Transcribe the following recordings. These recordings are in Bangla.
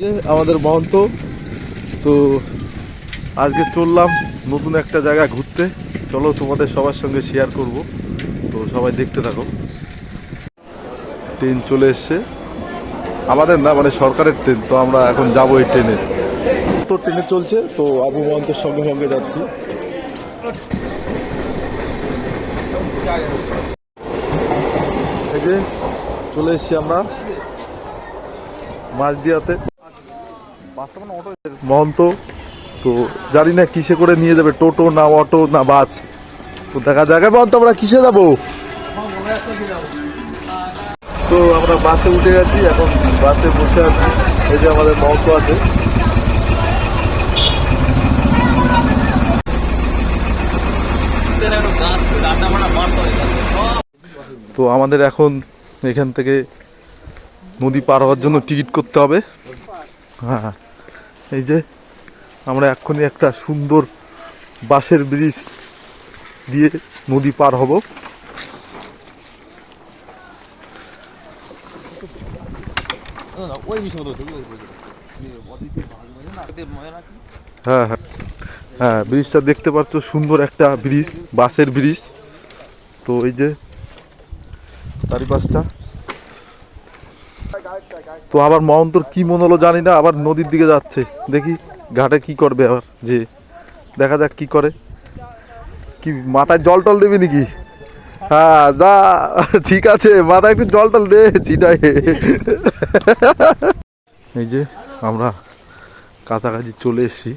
যে আমাদের মহন্ত তো আজকে চললাম নতুন একটা জায়গা ঘুরতে। চলো তোমাদের সবার সঙ্গে শেয়ার করব, তো সবাই দেখতে থাকো। ট্রেন চলে এসছে, আমাদের না মানে সরকারের ট্রেন, তো আমরা এখন যাবো এই ট্রেনে। তো ট্রেনে চলছে, তো আবু মহন্তের সঙ্গে সঙ্গে যাচ্ছি। এই যে চলে এসছি আমরা মাঝদিয়াতে। মহন্ত তো জানি না কিসে করে নিয়ে যাবে, টোটো না অটো না বাস, তো দেখা যাক। মহন্ত আমরা কিসে যাবো? তো আমরা বাসে উঠে গেছি, এখন বাসে বসে আছি। এই যে আমাদের মহন্ত আছে। তো আমাদের এখন এখান থেকে নদী পার হওয়ার জন্য টিকিট করতে হবে। হ্যাঁ, এই যে আমরা এক্ষুনি একটা সুন্দর বাঁশের ব্রিজ দিয়ে নদী পার হব। হ্যাঁ হ্যাঁ হ্যাঁ, ব্রিজটা দেখতে পাচ্ছ, সুন্দর একটা ব্রিজ, বাঁশের ব্রিজ। তো এই যে চারিপাশটা। তো আবার মহন্তর কি মনে হলো জানি না, আবার নদীর দিকে যাচ্ছে। দেখি ঘাটে কি করবে আবার, যে দেখা যাক কি করে। কি মাথায় জল টল দেবে নাকি? হ্যাঁ যা, ঠিক আছে, মাথায় একটু জল টল দে চিটাই। এই যে আমরা কাছাকাছি চলে এসেছি।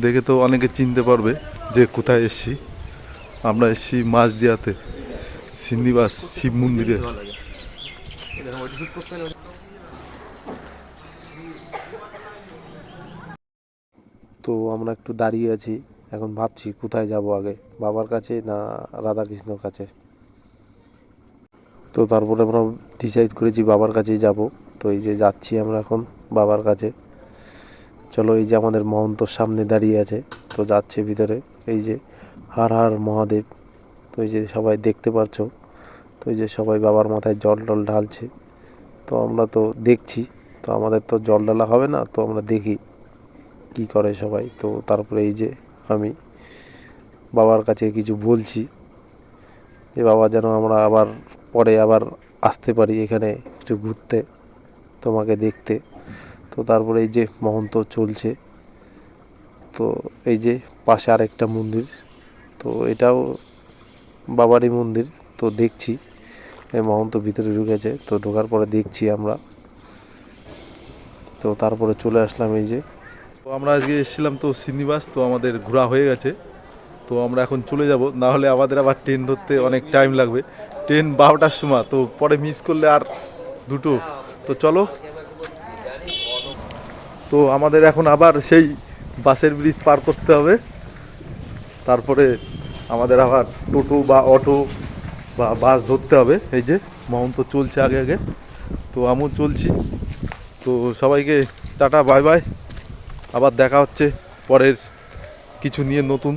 দেখে তো অনেকে চিনতে পারবে যে কোথায় এসেছি। আমরা এসেছি মাঝদিয়াতে সিন্নিবাস শিব মন্দিরে। তো আমরা একটু দাঁড়িয়ে আছি, এখন ভাবছি কোথায় যাব আগে, বাবার কাছে না রাধাকৃষ্ণর কাছে। তো তারপরে আমরা ডিসাইড করেছি বাবার কাছেই যাব। তো এই যে যাচ্ছি আমরা এখন বাবার কাছে। চলো, এই যে আমাদের মহন্তর সামনে দাঁড়িয়ে আছে, তো যাচ্ছে ভিতরে। এই যে হর হর মহাদেব, তো এই যে সবাই দেখতে পারছো। তো এই যে সবাই বাবার মাথায় জল টল ঢালছে। তো আমরা তো দেখছি, তো আমাদের তো জল ঢালা হবে না, তো আমরা দেখি কি করে সবাই। তো তারপরে এই যে আমি বাবার কাছে কিছু বলছি যে বাবা যেন আমরা আবার পরে আবার আসতে পারি এখানে একটু ঘুরতে, তোমাকে দেখতে। তো তারপরে এই যে মহন্ত চলছে। তো এই যে পাশে আরেকটা মন্দির, তো এটাও বাবারই মন্দির। তো দেখছি এই মহন্ত ভিতরে ঢুকেছে, তো ঢোকার পরে দেখছি আমরা। তো তারপরে চলে আসলাম এই যে। তো আমরা আজকে এসেছিলাম তো সিন্নিবাস, তো আমাদের ঘোরা হয়ে গেছে। তো আমরা এখন চলে যাব, না হলে আমাদের আবার ট্রেন ধরতে অনেক টাইম লাগবে। ট্রেন 12টার সময়, তো পরে মিস করলে আর দুটো। তো চলো, তো আমাদের এখন আবার সেই বাসের ব্রিজ পার করতে হবে। তারপরে আমাদের আবার টোটো বা অটো বা বাস ধরতে হবে। এই যে মহন্ত চলছে আগে আগে, তো আমিও চলছি। তো সবাইকে টাটা বাই বাই, আবার দেখা হচ্ছে পরের কিছু নিয়ে নতুন।